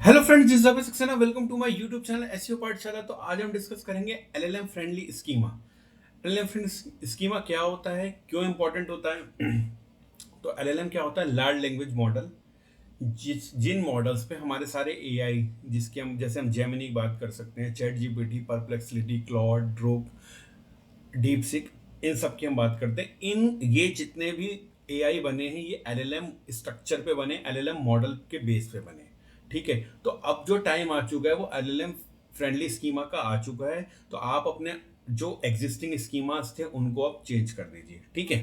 Hello friends, this is Saxena. Welcome to my YouTube channel SEO Pathshala. तो आज हम discuss करेंगे LLM friendly schema. LLM friendly schema क्या होता है, क्यों इंपॉर्टेंट होता है। तो एलएलएम क्या होता है? Large language model. जिन मॉडल्स पे हमारे सारे एआई, जिसके हम जैसे हम जेमिनी की बात कर सकते हैं, ChatGPT, Perplexity, Claude, Grok, DeepSeek, इन सब की हम बात करते हैं। ये जितने भी एआई बने हैं ये एलएलएम स्ट्रक्चर पे बने, एलएलएम मॉडल के बेस पे बने। ठीक है, तो अब जो टाइम आ चुका है वो एलएलएम फ्रेंडली स्कीमा का आ चुका है। तो आप अपने जो एग्जिस्टिंग स्कीमास थे उनको आप चेंज कर दीजिए। ठीक है,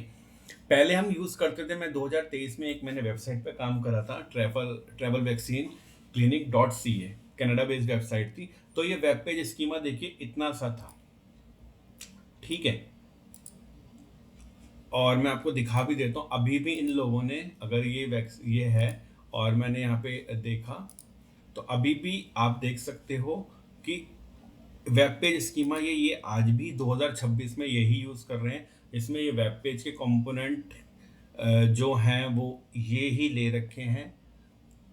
पहले हम यूज करते थे, मैं 2023 में मैंने वेबसाइट पे काम करा था, travel travel vaccine clinic dot C A, Canada based website थी। तो ये वेब पेज स्कीमा देखिए इतना सा था। ठीक है, और मैं आपको दिखा भी देता हूँ, अभी भी इन लोगों ने, अगर ये है और मैंने यहाँ पे देखा, तो अभी भी आप देख सकते हो कि वेब पेज स्कीमा ये आज भी 2026 में यही यूज़ कर रहे हैं। इसमें ये वेब पेज के कंपोनेंट जो हैं वो ये ही ले रखे हैं।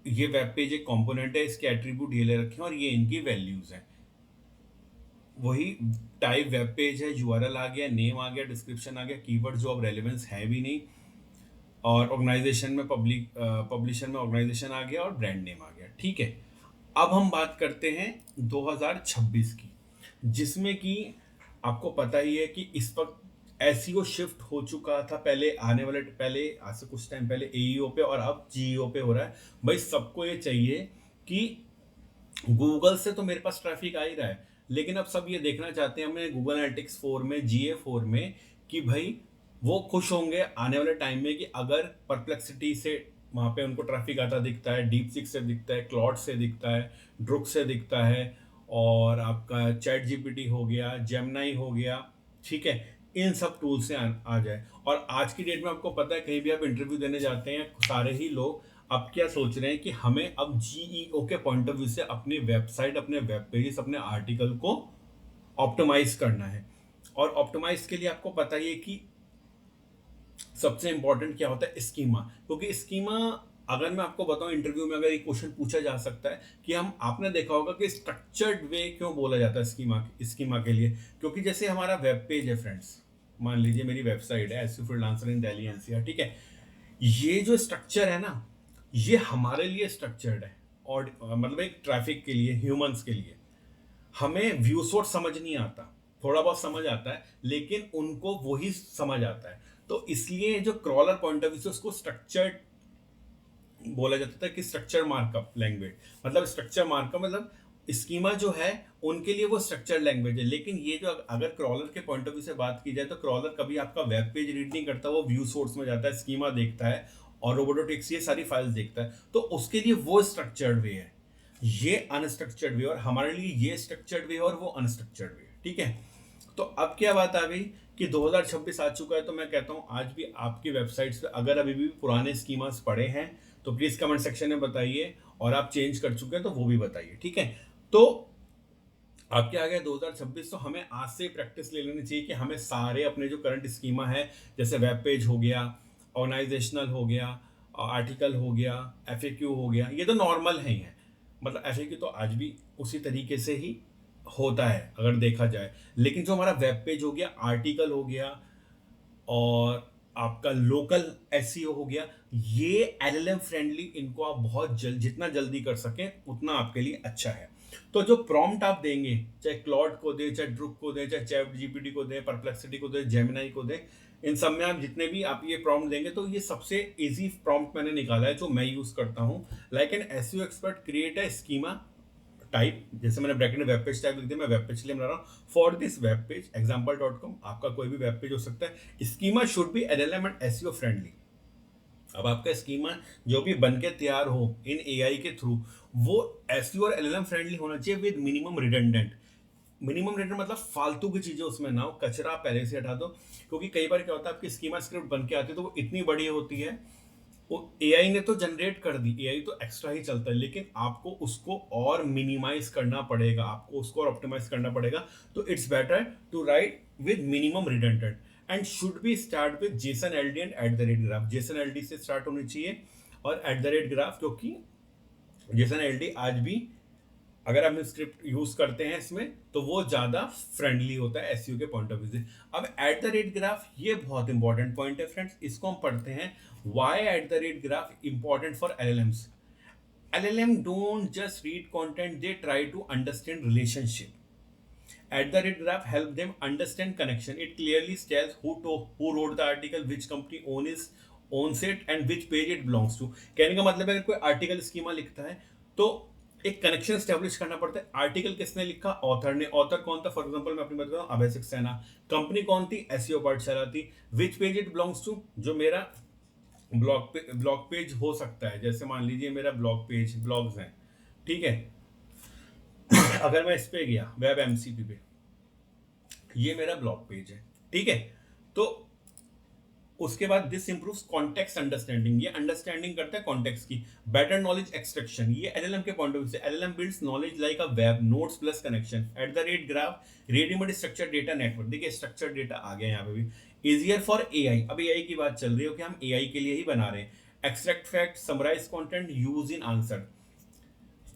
ये वेब पेज एक कंपोनेंट है, इसके एट्रीब्यूट ये ले रखे हैं और ये इनकी वैल्यूज़ हैं। वही टाइप वेब पेज है, यूआरएल आ गया, नेम आ गया, डिस्क्रिप्शन आ गया, कीवर्ड जो अब रेलेवेंस है भी नहीं, और ऑर्गेनाइजेशन में पब्लिशर में ऑर्गेनाइजेशन आ गया और ब्रांड नेम आ गया। ठीक है, अब हम बात करते हैं 2026 की, जिसमें कि आपको पता ही है कि इस वक्त एसईओ शिफ्ट हो चुका था। पहले आज से कुछ टाइम पहले एईओ पे और अब जीईओ पे हो रहा है। भाई सबको ये चाहिए कि गूगल से तो मेरे पास ट्रैफिक आ ही रहा है, लेकिन अब सब ये देखना चाहते हैं हमें गूगल एनालिटिक्स 4 में, जीए 4 में, कि भाई वो खुश होंगे आने वाले टाइम में कि अगर परप्लेक्सिटी से वहाँ पे उनको ट्रैफिक आता दिखता है, डीप सिक से दिखता है, क्लॉड से दिखता है, ड्रुक से दिखता है, और आपका चैट जीपीटी हो गया, जेमिनाई हो गया। ठीक है, इन सब टूल से आ जाए। और आज की डेट में आपको पता है, कहीं भी आप इंटरव्यू देने जाते हैं, सारे ही लोग अब क्या सोच रहे हैं कि हमें अब जीईओ के पॉइंट ऑफ व्यू से अपनी वेबसाइट, अपने वेब पेजेस, अपने आर्टिकल को ऑप्टिमाइज करना है। और ऑप्टिमाइज के लिए आपको पता ही है कि सबसे इंपॉर्टेंट क्या होता है? स्कीमा। क्योंकि स्कीमा, अगर मैं आपको बताऊं, इंटरव्यू में अगर एक क्वेश्चन पूछा जा सकता है कि आपने देखा होगा कि स्ट्रक्चर्ड वे क्यों बोला जाता है स्कीमा के लिए। क्योंकि जैसे हमारा वेब पेज है फ्रेंड्स, मान लीजिए मेरी वेबसाइट है SU freelancer in Delhi NCR. ठीक है, ये जो स्ट्रक्चर है ना, ये हमारे लिए स्ट्रक्चर्ड है, और मतलब एक ट्रैफिक के लिए, ह्यूमंस के लिए। हमें व्यू सोर्स समझ नहीं आता, थोड़ा बहुत समझ आता है, लेकिन उनको वही समझ आता है। तो इसलिए जो क्रॉलर पॉइंट ऑफ व्यू से उसको स्ट्रक्चर्ड बोला जाता था, कि स्ट्रक्चर मार्कअप लैंग्वेज, मतलब स्ट्रक्चर मार्कअप मतलब स्कीमा जो है उनके लिए वो स्ट्रक्चर लैंग्वेज है। लेकिन ये जो, अगर क्रॉलर के पॉइंट ऑफ व्यू से बात की जाए, तो क्रॉलर कभी आपका वेब पेज रीड नहीं करता, वो व्यू सोर्स में जाता है, स्कीमा देखता है और रोबोटिक्स ये सारी फाइल्स देखता है। तो उसके लिए वो स्ट्रक्चर्ड वे है, ये अनस्ट्रक्चर्ड वे, और हमारे लिए ये स्ट्रक्चर्ड वे और वो अनस्ट्रक्चर्ड वे। ठीक है, तो अब क्या बात आ गई कि 2026 आ चुका है। तो मैं कहता हूं आज भी आपकी वेबसाइट्स पे अगर अभी भी पुराने स्कीमास पड़े हैं तो प्लीज कमेंट सेक्शन में बताइए, और आप चेंज कर चुके हैं तो वो भी बताइए। ठीक है, तो अब क्या आ गया 2026, तो हमें आज से प्रैक्टिस ले लेनी चाहिए कि हमें सारे अपने जो करंट स्कीमा है, जैसे वेब पेज हो गया, ऑर्गेनाइजेशनल हो गया, आर्टिकल हो गया, एफएक्यू हो गया, ये तो नॉर्मल है ही है। मतलब एफएक्यू तो आज भी उसी तरीके से ही होता है अगर देखा जाए। लेकिन जो हमारा वेब पेज हो गया, आर्टिकल हो गया, और आपका लोकल एसईओ हो गया, ये एलएलएम फ्रेंडली, इनको आप बहुत जितना जल्दी कर सकें उतना आपके लिए अच्छा है। तो जो प्रॉम्प्ट आप देंगे, चाहे क्लॉड को दे, चाहे ड्रुक को दे, चाहे चैट जीपीटी को दे, परप्लेक्सिटी को दे, जेमिनाई को दे, इन सब में आप जितने भी आप ये प्रॉम्प्ट देंगे, तो ये सबसे इजी प्रॉम्प्ट मैंने निकाला है जो मैं यूज करता हूं। Like an SEO expert create a schema type, जैसे मैंने ब्रैकेट में वेब पेज टाइप लिख दिया, मैं वेब पेज के लिए बना रहा हूँ फॉर दिस वेब पेज एग्जाम्पल.com। आपका कोई भी वेब पेज हो सकता है। Schema should be LLM and SEO friendly. अब आपका स्कीमा जो भी बन के तैयार हो इन एआई के थ्रू, वो एसईओ और एलएलएम फ्रेंडली होना चाहिए with minimum redundant. Minimum redundant मतलब फालतू की चीजें उसमें ना हो, कचरा पहले से हटा दो। क्योंकि कई बार क्या होता है, आपकी स्कीमा स्क्रिप्ट बन के आती है तो वो इतनी बड़ी होती है, वो एआई ने तो जनरेट कर दी, एआई तो एक्स्ट्रा ही चलता है, लेकिन आपको उसको और मिनिमाइज करना पड़ेगा, आपको उसको और ऑप्टिमाइज करना पड़ेगा। तो it's better to write with minimum redundant and should be start with JSON LD and at the rate graph. JSON LD से स्टार्ट होनी चाहिए और एट द रेट ग्राफ, क्योंकि जेसन एलडी आज भी अगर हम स्क्रिप्ट यूज करते हैं इसमें तो वो ज्यादा फ्रेंडली होता है एसईओ के पॉइंट ऑफ व्यू से। अब एट द रेट ग्राफ ये बहुत इंपॉर्टेंट पॉइंट है फ्रेंड्स, इसको हम पढ़ते हैं। Why at the rate graph important for LLMs? LLM don't just read content, they try to understand relationship. At the rate graph help them understand connection. It clearly tells who wrote the article, which company owns it, and which page it belongs to. कहने का मतलब है अगर कोई article schema लिखता है तो एक कनेक्शन स्टैब्लिश करना पड़ता है। आर्टिकल किसने लिखा? ऑथर ने। ऑथर कौन था? फॉर एग्जांपल मैं अपनी बात करूँ, अभय सक्सेना। कंपनी कौन थी? एसईओ पाठशाला थी। विच पेज इट बिलोंग्स टू? जो मेरा ब्लॉग पेज हो सकता है, जैसे मान लीजिए मेरा ब्लॉग्स हैं, ठीक है। अगर मैं इस पे गया वेब एमसीपी पे, ये मेरा ब्लॉग पेज है, ठीक है। तो उसके बाद दिस इंप्रूव्स कॉन्टेक्स्ट अंडरस्टैंडिंग, ये अंडरस्टैंडिंग करता है कॉन्टेक्स्ट की। बेटर नॉलेज एक्सट्रैक्शन, ये एलएलएम के पॉइंट ऑफ व्यू से LLM builds knowledge like a web notes plus connection. Eight the rate graph readymade structure data network, देखिए स्ट्रक्चर डेटा आ गया यहाँ पे भी। इजियर फॉर एआई, अब एआई की बात चल रही है कि हम एआई के लिए ही बना रहे हैं। Extract fact, summarize content, use in answer.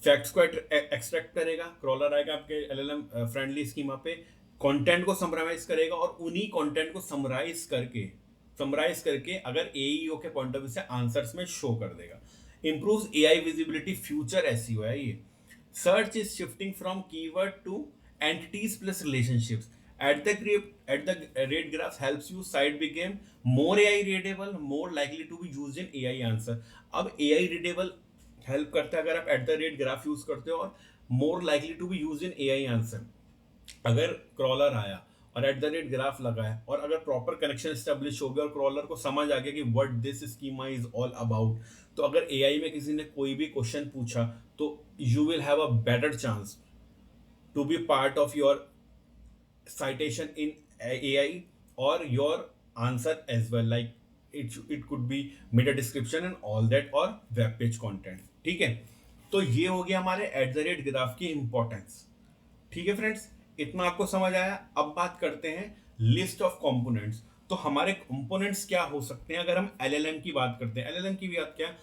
Facts को एक्सट्रैक्ट करेगा, क्रॉलर आएगा आपके एलएलएम फ्रेंडली स्कीमा पे, कंटेंट को समराइज करेगा और उन्हीं कंटेंट को समराइज करके अगर एईओ के पॉइंट ऑफ व्यू से आंसर्स में शो कर देगा। Improves AI visibility, future SEO है ये। Search is shifting from keyword two entities plus relationships. At the rate graph helps you site became more AI readable, more likely to be used in AI answer. अब AI readable help करता है अगर आप at the rate graph use करते हो, और more likely to be use in AI answer. अगर crawler आया और एट द रेट ग्राफ लगा है और अगर प्रॉपर कनेक्शन स्टेब्लिश हो गया और क्रॉलर को समझ आ गया कि what this schema is all about, तो अगर एआई में किसी ने कोई भी क्वेश्चन पूछा तो you will have a better chance to be part of your citation in AI or your answer as well, like it could be meta description and all that or web page content, ठीक है। तो ये हो गया हमारे eight the rate graph की importance, ठीक है फ्रेंड्स, इतना आपको समझ आया। अब बात करते हैं लिस्ट ऑफ कंपोनेंट्स। तो हमारे कंपोनेंट्स क्या हो सकते हैं अगर हम एलएलएम की बात करते हैं? एलएलएम की बात क्या,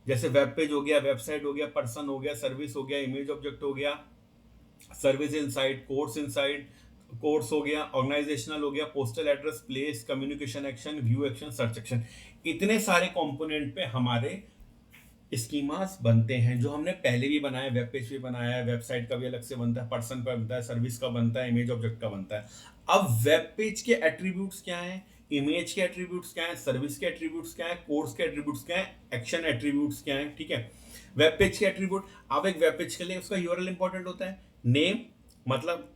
जैसे वेब पेज हो गया, वेबसाइट हो गया, पर्सन हो गया, सर्विस हो गया, इमेज ऑब्जेक्ट हो गया, service insight, course insight, course हो गया, ऑर्गेनाइजेशनल हो गया, postal address, place, communication action, view action, search action. इतने सारे कंपोनेंट पे हमारे स्कीमास बनते हैं जो हमने पहले भी बनाया, वेब पेज भी बनाया है, वेबसाइट का भी अलग से बनता है, पर्सन का बनता है, सर्विस का बनता है, इमेज ऑब्जेक्ट का बनता है। अब वेब पेज के एट्रीब्यूट्स क्या हैं, इमेज के एट्रीब्यूट्स क्या हैं, सर्विस के एट्रीब्यूट्स क्या हैं, कोर्स के एट्रीब्यूट्स क्या हैं, एक्शन एट्रीब्यूट्स क्या हैं, ठीक है। वेब पेज के एट्रीब्यूट, अब एक वेब पेज के लिए उसका यूआरएल इंपॉर्टेंट होता है, नेम, मतलब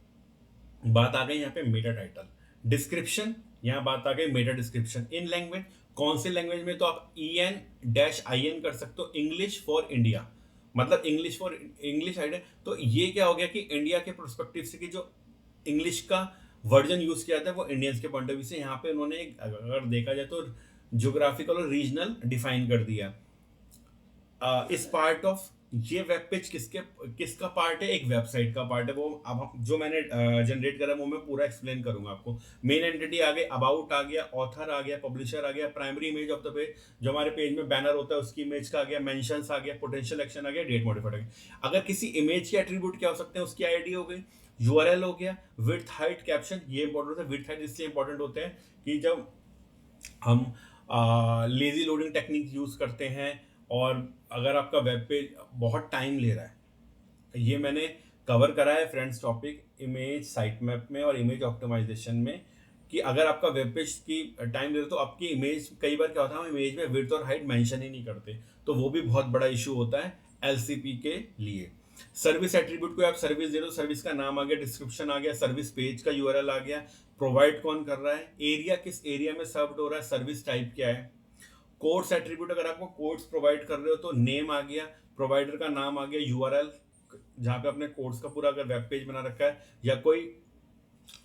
बात आ गई यहाँ पे मेटा टाइटल, डिस्क्रिप्शन, यहाँ बात आ गई मेटा डिस्क्रिप्शन। इन लैंग्वेज, कौन से लैंग्वेज में, तो आप EN-IN कर सकते हो, इंग्लिश फॉर इंडिया, मतलब इंग्लिश फॉर इंग्लिश आइडिया। तो ये क्या हो गया कि इंडिया के प्रोस्पेक्टिव से कि जो इंग्लिश का वर्जन यूज किया था वो इंडियंस के पॉइंट ऑफ व्यू से, यहाँ पे उन्होंने अगर देखा जाए तो ज्योग्राफिकल और रीजनल डिफाइन कर दिया। इस पार्ट ऑफ ये वेब पेज किसका पार्ट है, एक वेबसाइट का पार्ट है। वो अब जो मैंने जनरेट करा वो मैं पूरा एक्सप्लेन करूंगा आपको। मेन एंटिटी आ गई, अबाउट आ गया, ऑथर आ गया, पब्लिशर आ गया, primary image of the page, जो हमारे पेज में बैनर होता है उसकी इमेज का आ गया, मेंशंस आ गया, पोटेंशियल एक्शन आ गया, डेट मॉडिफाइड आ गया। अगर किसी इमेज के एट्रीब्यूट क्या हो सकते हैं, उसकी आईडी हो गई, यूआरएल हो गया, विड्थ हाइट कैप्शन, ये इंपॉर्टेंट होता है। विड्थ हाइट इसलिए इंपॉर्टेंट होते हैं कि जब हम लेजी लोडिंग टेक्निक यूज करते हैं और अगर आपका वेब पेज बहुत टाइम ले रहा है, ये मैंने कवर करा है friends topic image site map में और इमेज ऑप्टिमाइजेशन में, कि अगर आपका वेब पेज की टाइम ले रहा है तो आपकी इमेज, कई बार क्या होता है हम इमेज में विड्थ और हाइट मेंशन ही नहीं करते, तो वो भी बहुत बड़ा इशू होता है एलसीपी के लिए। सर्विस एट्रीब्यूट को आप सर्विस दे दो, सर्विस का नाम आ गया, डिस्क्रिप्शन आ गया, सर्विस पेज का यूआरएल आ गया, प्रोवाइड कौन कर रहा है, एरिया किस एरिया में सर्व्ड हो रहा है, सर्विस टाइप क्या है। कोर्स एट्रीब्यूट, अगर आपको कोर्स प्रोवाइड कर रहे हो तो नेम आ गया, प्रोवाइडर का नाम आ गया, यूआरएल जहाँ पे अपने कोर्स का पूरा अगर वेब पेज बना रखा है या कोई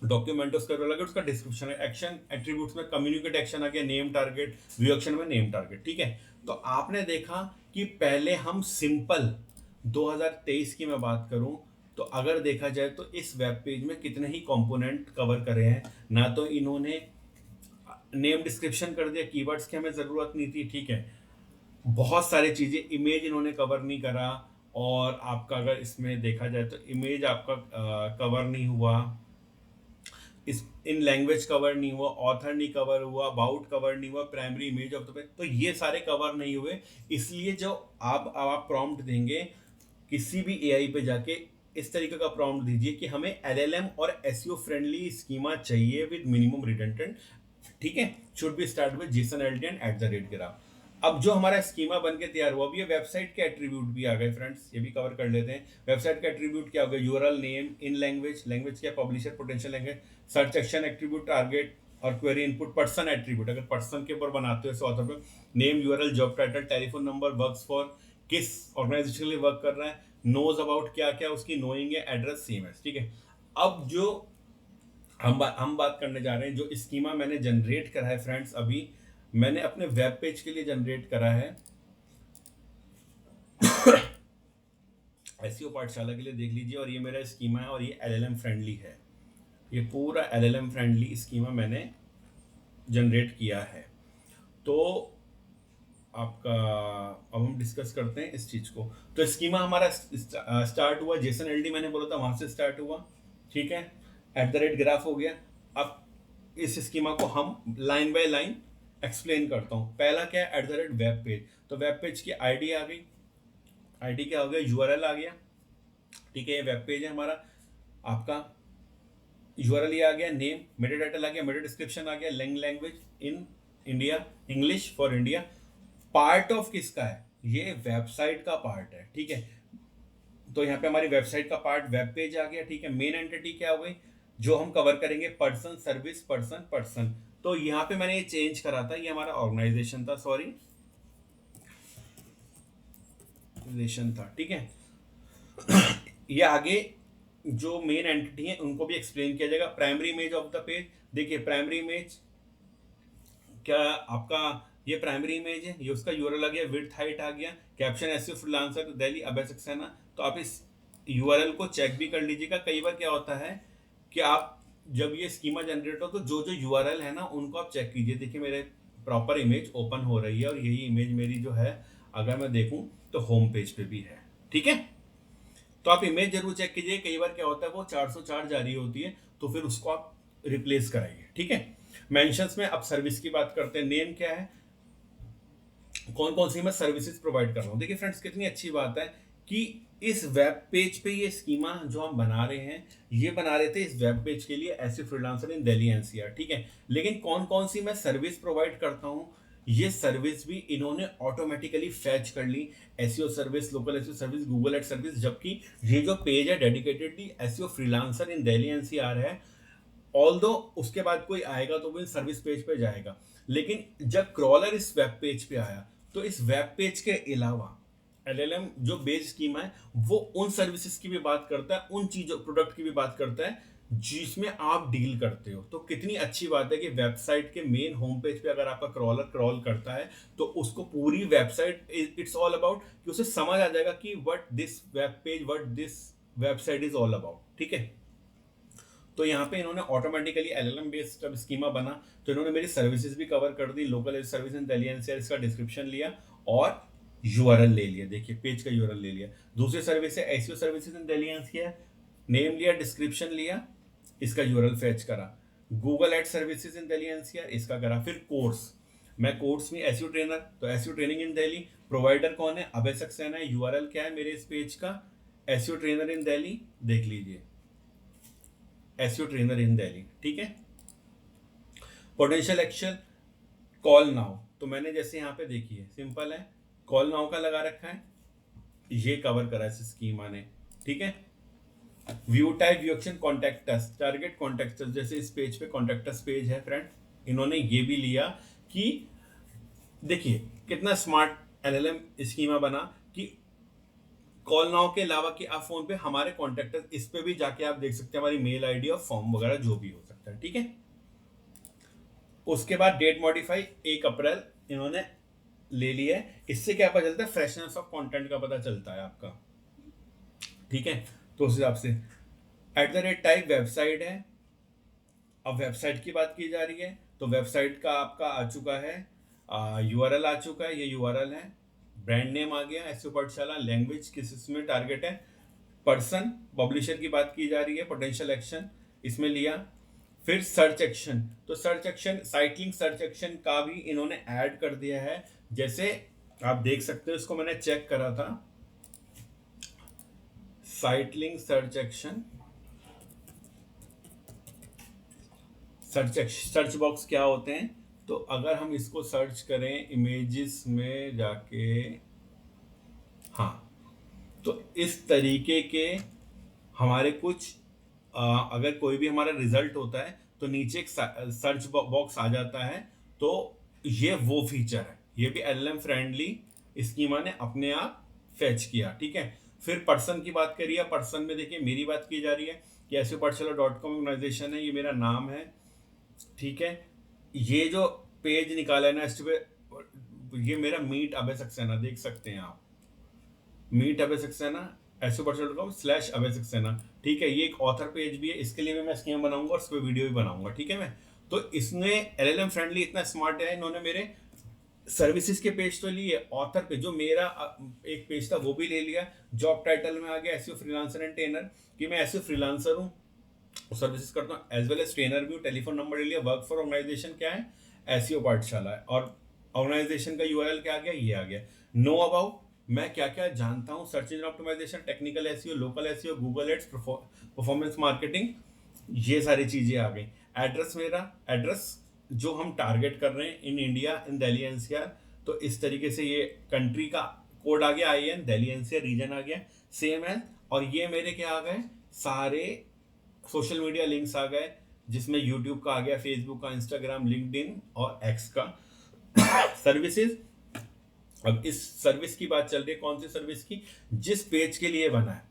डॉक्यूमेंट उसका लगे, उसका डिस्क्रिप्शन है। एक्शन एट्रीब्यूट्स में कम्युनिकेट एक्शन आ गया, नेम टारगेट, व्यू एक्शन में नेम टारगेट, ठीक है। तो आपने देखा कि पहले हम सिंपल 2023 की मैं बात करूं तो अगर देखा जाए तो इस वेब पेज में कितने ही कंपोनेंट कवर करे हैं। ना तो इन्होंने नेम डिस्क्रिप्शन कर दिया, कीवर्ड्स की हमें ज़रूरत नहीं थी, ठीक है, बहुत सारी चीज़ें, इमेज इन्होंने कवर नहीं करा, और आपका अगर इसमें देखा जाए तो इमेज आपका कवर नहीं हुआ, इस इन लैंग्वेज कवर नहीं हुआ, ऑथर नहीं कवर हुआ, अबाउट कवर नहीं हुआ, primary image of the page, तो ये सारे कवर नहीं हुए। इसलिए जो आप प्रॉम्प्ट देंगे किसी भी एआई पे जाके इस तरीके का प्रॉम्प्ट दीजिए कि हमें एलएलएम और एसईओ फ्रेंडली स्कीमा चाहिए विद मिनिमम रिडंडेंट, ठीक है, should be start with JSON LDN at the rate graph. अब जो हमारा स्कीमा बन के तैयार हुआ, अभी ये वेबसाइट के एट्रीब्यूट भी आ गए फ्रेंड्स, ये भी कवर कर लेते हैं। वेबसाइट का एट्रीब्यूट क्या हो गया, URL name in language, language क्या, publisher potential language, search action attribute, target और क्वेरी इनपुट, पर्सन एट्रीब्यूट अगर पर्सन के ऊपर बनाते हो ऑथर पे, name, URL, job title, telephone number, works for, किस ऑर्गेनाइजेशन के लिए वर्क कर रहा है, नोज अबाउट क्या क्या उसकी नोइंग है, एड्रेस सेम है, ठीक है। अब जो हम बात करने जा रहे हैं, जो स्कीमा मैंने जनरेट करा है फ्रेंड्स, अभी मैंने अपने वेब पेज के लिए जनरेट करा है एसईओ पाठशाला के लिए, देख लीजिए। और ये मेरा स्कीमा है और ये एलएलएम फ्रेंडली है, ये पूरा एलएलएम फ्रेंडली स्कीमा मैंने जनरेट किया है। तो आपका अब हम डिस्कस करते हैं इस चीज़ को। तो स्कीमा हमारा स्टार्ट हुआ, जेसन एलडी मैंने बोला था वहाँ से स्टार्ट हुआ, ठीक है, एट द रेट ग्राफ हो गया। अब इस स्कीमा को हम लाइन बाय लाइन एक्सप्लेन करता हूँ। पहला क्या है, eight the rate web page, तो वेब पेज की आईडी आ गई, आईडी क्या हो गया, यूआरएल आ गया, ठीक है, ये वेब पेज है हमारा, आपका यूआरएल आ गया, नेम, मेटा टाइटल आ गया, मेटा डिस्क्रिप्शन आ गया, language in India, English for India, part of किसका है, ये वेबसाइट का पार्ट है, ठीक है। तो यहाँ पे हमारी वेबसाइट का पार्ट वेब पेज आ गया, ठीक है। मेन एंटिटी क्या हो गई, जो हम कवर करेंगे, पर्सन, सर्विस, पर्सन, पर्सन। तो यहाँ पे मैंने ये चेंज करा था, ये हमारा ऑर्गेनाइजेशन था, सॉरी रिलेशन था, ठीक है। ये आगे जो मेन एंटिटी है उनको भी एक्सप्लेन किया जाएगा। Primary image of the page, देखिए प्राइमरी इमेज क्या आपका, ये प्राइमरी इमेज है, ये उसका यूआरएल आ गया, विड्थ हाइट आ गया, कैप्शन एसईओ फ्रीलांसर दिल्ली अभय सक्सेना। तो आप इस यूआरएल को चेक भी कर लीजिएगा। कई बार क्या होता है कि आप जब ये स्कीमा जनरेट हो तो जो जो यूआरएल है ना उनको आप चेक कीजिए। देखिए मेरे प्रॉपर इमेज ओपन हो रही है और यही इमेज मेरी जो है अगर मैं देखूं तो होम पेज पे भी है, ठीक है। तो आप इमेज जरूर चेक कीजिए, कई बार क्या होता है वो 404 जा रही होती है, तो फिर उसको आप रिप्लेस कराइए, ठीक है। मेंशंस में अब सर्विस की बात करते हैं। नेम क्या है, कौन कौन सी मैं सर्विसेज प्रोवाइड कर रहा हूँ। देखिए फ्रेंड्स कितनी अच्छी बात है कि इस वेब पेज पे ये स्कीमा जो हम बना रहे हैं, ये बना रहे थे इस वेब पेज के लिए SEO freelancer in Delhi NCR, ठीक है। लेकिन कौन कौन सी मैं सर्विस प्रोवाइड करता हूँ, ये सर्विस भी इन्होंने ऑटोमेटिकली फैच कर ली। SEO service, local SEO service, Google ad service, जबकि ये जो पेज है dedicatedly SEO freelancer in Delhi NCR है। ऑल्दो उसके बाद कोई आएगा तो वो इन सर्विस पेज पे जाएगा, लेकिन जब क्रॉलर इस वेब पेज पे आया तो इस वेब पेज के अलावा एलएलएम जो बेस स्कीमा है वो उन सर्विसेज की भी बात करता है, उन चीजों प्रोडक्ट की भी बात करता है जिसमें आप डील करते हो। तो कितनी अच्छी बात है कि वेबसाइट के मेन होम पेज पे अगर आपका क्रॉलर क्रॉल करता है तो उसको पूरी वेबसाइट, इट्स ऑल अबाउट, कि उसे समझ आ जाएगा कि what this web page, what this website is all about, ठीक है। तो यहाँ पे इन्होंने ऑटोमेटिकली एलएलएम बेस्ड जब स्कीमा बना तो इन्होंने मेरी सर्विसेज भी कवर कर दी, local service in Delhi NCR, इसका डिस्क्रिप्शन लिया और यूआरएल ले लिया, देखिए पेज का यूआरएल ले लिया। दूसरी सर्विस है SEO services in Delhi NCR, name लिया, डिस्क्रिप्शन लिया, इसका यूआरएल फेच करा। Google ad services in Delhi NCR, इसका करा। फिर कोर्स, मैं कोर्स में एसईओ ट्रेनर, तो SEO training in Delhi, provider कौन है, अभय सक्सेना है, यूआरएल क्या है मेरे इस पेज का, एसईओ ट्रेनर इन दिल्ली, देख लीजिए एसईओ ट्रेनर इन दिल्ली, ठीक है। पोटेंशियल एक्शन, कॉल नाउ, तो मैंने जैसे यहाँ पे देखिए सिंपल है, कॉल नाउ का लगा रखा है, ये कवर करा है स्कीमा ने, ठीक है। View type, view action, contact us, target contact us, जैसे इस पेज पे कॉन्टेक्ट अस पेज है फ्रेंड, इन्होंने ये भी लिया कि देखिए कितना स्मार्ट एलएलएम स्कीमा बना कि कॉल नाउ के अलावा कि आप फोन पे हमारे कॉन्टेक्ट इस पे भी जाके आप देख सकते हैं हमारी मेल आईडी और फॉर्म वगैरह जो भी हो सकता है, ठीक है। उसके बाद डेट मॉडिफाई 1 अप्रैल इन्होंने ले लिया है, इससे क्या पता चलता है, फ्रेशनेस ऑफ कंटेंट का पता चलता है आपका, ठीक है। तो उस हिसाब से eight the rate type website है, अब वेबसाइट की बात की जा रही है तो वेबसाइट का आपका आ चुका है, यूआरएल आ चुका है, ये यूआरएल है ब्रांड नेम आ गया एसईओ पाठशाला, लैंग्वेज किस इसमें टारगेट है, पर्सन पब्लिशर की बात की जा रही है, पोटेंशियल एक्शन इसमें लिया। फिर सर्च एक्शन, तो search action site link search action का भी इन्होंने ऐड कर दिया है। जैसे आप देख सकते हो, इसको मैंने चेक करा था, site link search action, search box क्या होते हैं। तो अगर हम इसको सर्च करें इमेजेस में जाके, हाँ, तो इस तरीके के हमारे कुछ अगर कोई भी हमारा रिजल्ट होता है तो नीचे एक सर्च बॉक्स आ जाता है। तो ये वो फीचर है, ये भी एलएलएम फ्रेंडली स्कीमा ने अपने आप फेच किया। ठीक है, फिर पर्सन की बात करिए, पर्सन में देखिए मेरी बात की जा रही है कि ऐसे पाठशाला.com ऑर्गेनाइजेशन है, ये मेरा नाम है। ठीक है, ये जो पेज निकाला है ना इस पे, ये मेरा मीट अभय सक्सेना, देख सकते हैं आप, मीट अभय सक्सेना SEOPathshala.com/अभय सक्सेना। ठीक है, ये एक ऑथर पेज भी है, इसके लिए भी मैं स्कीम बनाऊंगा और इस पर वीडियो भी बनाऊंगा। ठीक है, मैं तो इसने एलएलएम फ्रेंडली इतना स्मार्ट है, इन्होंने मेरे सर्विसेज के पेज तो लिए, ऑथर पे जो मेरा एक पेज था वो भी ले लिया। जॉब टाइटल में आ गया एसईओ फ्रीलांसर एंड ट्रेनर, कि मैं एसईओ फ्रीलांसर हूँ, सर्विसेज करता हूँ, एज वेल एज ट्रेनर भी हूँ। टेलीफोन नंबर ले लिया। वर्क फॉर ऑर्गेनाइजेशन क्या है, एसईओ पाठशाला है, और ऑर्गेनाइजेशन का यूआरएल क्या आ गया, ये आ गया। नो अबाउट, मैं क्या क्या जानता हूँ, search engine optimization, technical SEO, local SEO, Google ads, performance marketing, ये सारी चीजें आ गई। एड्रेस, मेरा एड्रेस जो हम टारगेट कर रहे हैं in India, in Delhi NCR, तो इस तरीके से ये कंट्री का कोड आ गया, IN दिल्ली एनसीआर रीजन आ गया, सेम है। और ये मेरे क्या आ गए, सारे सोशल मीडिया लिंक्स आ गए, जिसमें यूट्यूब का आ गया, फेसबुक का, इंस्टाग्राम, लिंक्डइन और एक्स का सर्विसेज। अब इस सर्विस की बात चल रही है, कौन सी सर्विस की, जिस पेज के लिए बना है,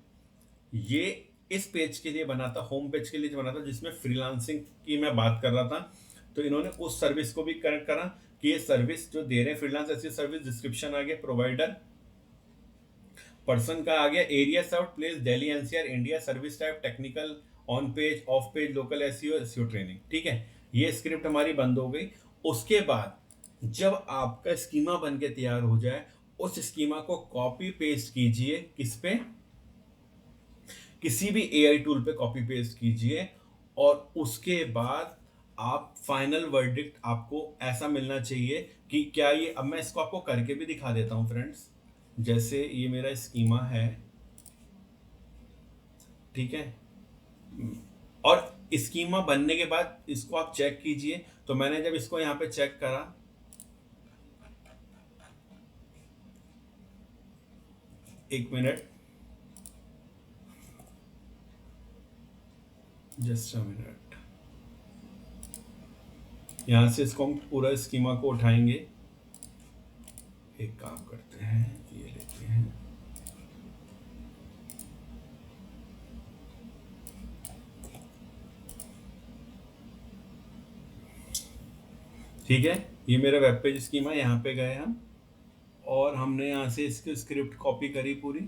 ये इस पेज के लिए बना था, होम पेज के लिए बना था, जिसमें फ्रीलांसिंग की मैं बात कर रहा था। तो इन्होंने उस सर्विस को भी कनेक्ट करा कि ये सर्विस जो दे रहे हैं फ्रीलांस, ऐसी सर्विस, डिस्क्रिप्शन आ गया, प्रोवाइडर, पर्सन का आ गया, area south place Delhi NCR India, service type technical, on page, of page, local SEO, SEO training. ठीक है, ये स्क्रिप्ट हमारी बंद हो गई। उसके बाद जब आपका स्कीमा बन के तैयार हो जाए, उस स्कीमा को कॉपी पेस्ट कीजिए, किस पे, किसी भी एआई टूल पे कॉपी पेस्ट कीजिए, और उसके बाद आप फाइनल वर्डिक्ट आपको ऐसा मिलना चाहिए कि क्या ये, अब मैं इसको आपको करके भी दिखा देता हूं फ्रेंड्स। जैसे ये मेरा स्कीमा है, ठीक है, और स्कीमा बनने के बाद इसको आप चेक कीजिए। तो मैंने जब इसको यहाँ पे चेक करा, एक मिनट, जस्ट अ मिनट, यहाँ से इसको हम पूरा स्कीमा को उठाएंगे। एक काम करते हैं, ये लेते हैं, ठीक है, ये मेरा वेब पेज स्कीमा, यहाँ पे गए हम और हमने यहाँ से इसकी स्क्रिप्ट कॉपी करी पूरी।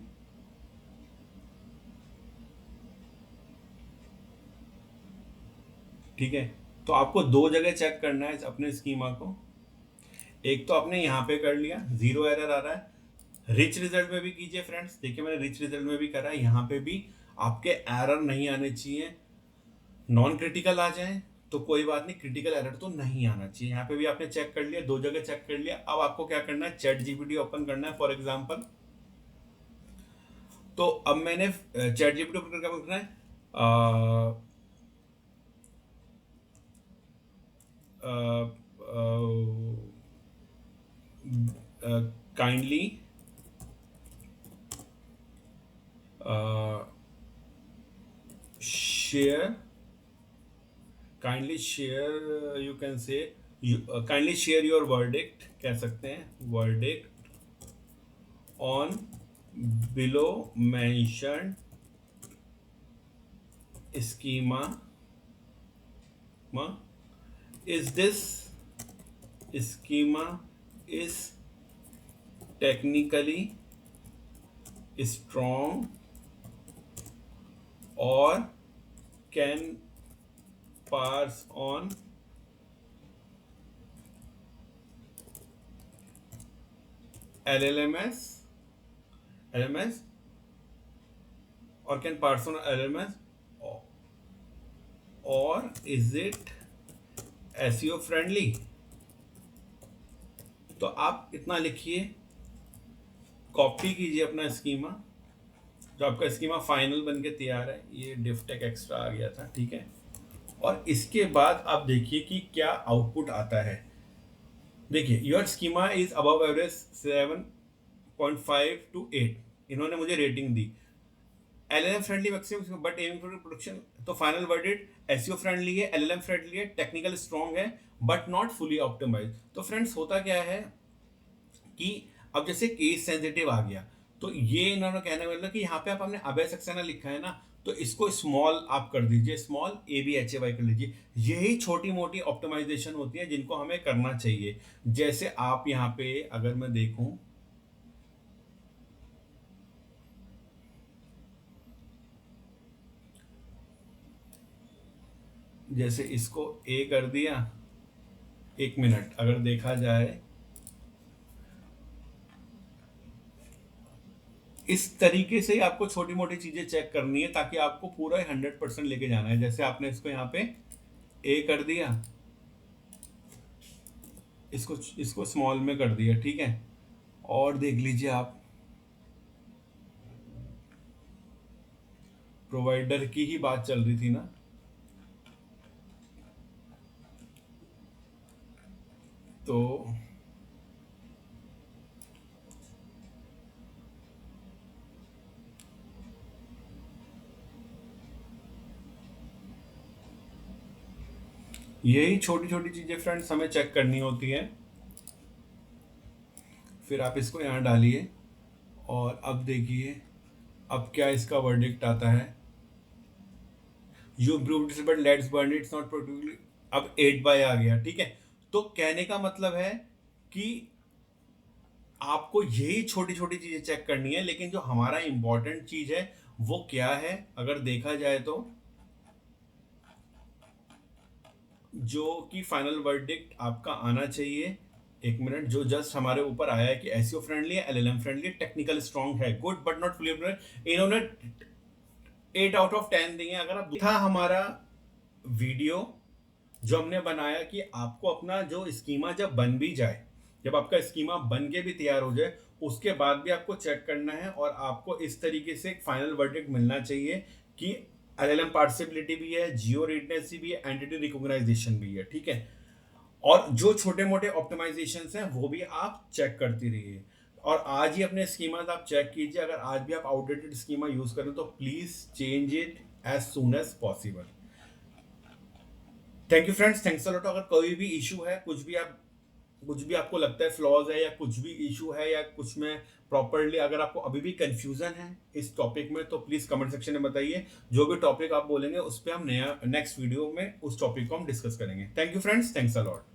ठीक है, तो आपको दो जगह चेक करना है अपने स्कीमा को। एक तो आपने यहाँ पे कर लिया, 0 एरर आ रहा है। रिच रिजल्ट में भी कीजिए फ्रेंड्स, देखिए मैंने रिच रिजल्ट में भी करा है, यहाँ पे भी आपके एरर नहीं आने चाहिए। नॉन क्रिटिकल आ जाए तो कोई बात नहीं, क्रिटिकल एरर तो नहीं आना चाहिए। यहाँ पे भी आपने चेक कर लिया, दो जगह चेक कर लिया। अब आपको क्या करना है, चैट जीपीटी ओपन करना है फॉर एग्जाम्पल। तो अब मैंने चैट जीपीटी ओपन करके करना है, kindly share, kindly share, you can say, kindly share your verdict, कह सकते हैं, verdict on below mentioned schema, is this schema is technically strong or can pass on LLMS, LMS, or can parse on LMS, or is it SEO friendly? तो आप इतना लिखिए, copy कीजिए अपना schema, जो आपका स्कीमा फाइनल बन के तैयार है। ये डिफटेक एक्स्ट्रा आ गया था, ठीक है। और इसके बाद आप देखिए कि क्या आउटपुट आता है। देखिए, your schema is above average 7.5 to 8, इन्होंने मुझे rating the. LLM friendly maximum but aiming for production, तो फाइनल वर्डिक्ट SEO फ्रेंडली है, LLM फ्रेंडली है, टेक्निकल स्ट्रॉन्ग है, बट नॉट फुली ऑप्टिमाइज। तो फ्रेंड्स होता क्या है कि अब जैसे केस सेंसिटिव आ गया, तो ये इन्होंने कहने वाला कि यहाँ पे आपने अभय सक्सेना लिखा है ना, तो इसको स्मॉल आप कर दीजिए, स्मॉल ABHAY कर लीजिए। यही छोटी मोटी ऑप्टिमाइजेशन होती है जिनको हमें करना चाहिए। जैसे आप यहाँ पे अगर मैं देखूं, जैसे इसको A कर दिया, 1 मिनट अगर देखा जाए, इस तरीके से आपको छोटी मोटी चीजें चेक करनी है ताकि आपको पूरा 100% लेके जाना है। जैसे आपने इसको यहाँ पे A कर दिया, इसको स्मॉल में कर दिया, ठीक है। और देख लीजिए आप, प्रोवाइडर की ही बात चल रही थी ना, तो यही छोटी छोटी चीजें फ्रेंड्स हमें चेक करनी होती है। फिर आप इसको यहाँ डालिए और अब देखिए अब क्या इसका वर्डिक्ट आता है। You brood but let's burn it's not प्रोड्यूसली, अब 8 आ गया, ठीक है। तो कहने का मतलब है कि आपको यही छोटी छोटी चीजें चेक करनी है, लेकिन जो हमारा इंपॉर्टेंट चीज है वो क्या है, अगर देखा जाए तो जो कि फाइनल वर्डिक्ट आपका आना चाहिए। 1 मिनट, जो जस्ट हमारे ऊपर आया है कि SEO फ्रेंडली है, LLM फ्रेंडली है, टेक्निकल स्ट्रॉन्ग है, गुड बट नॉट फुली, इन्होंने 8/10 दिए। अगर आप था हमारा वीडियो जो हमने बनाया कि आपको अपना जो स्कीमा जब बन भी जाए, जब आपका स्कीमा बन के भी तैयार हो जाए, उसके बाद भी आपको चेक करना है और आपको इस तरीके से एक फाइनल वर्डिक्ट मिलना चाहिए कि LLM पार्सिबिलिटी भी है, जियो रेडनेस भी है, एंटिटी रिकॉग्नाइजेशन भी है, ठीक है। और जो छोटे मोटे ऑप्टिमाइजेशन हैं वो भी आप चेक करती रहिए। और आज ही अपने स्कीमा आप चेक कीजिए। अगर आज भी आप आउटडेटेड स्कीमा यूज करें तो please change it as soon as possible. Thank you friends, thanks a lot. अगर कोई भी इशू है, कुछ भी आपको लगता है फ्लॉज है या कुछ भी इशू है या कुछ में प्रॉपरली अगर आपको अभी भी कंफ्यूजन है इस टॉपिक में, तो प्लीज कमेंट सेक्शन में बताइए। जो भी टॉपिक आप बोलेंगे उस पर हम नेक्स्ट वीडियो में उस टॉपिक को हम डिस्कस करेंगे। Thank you friends, thanks a lot.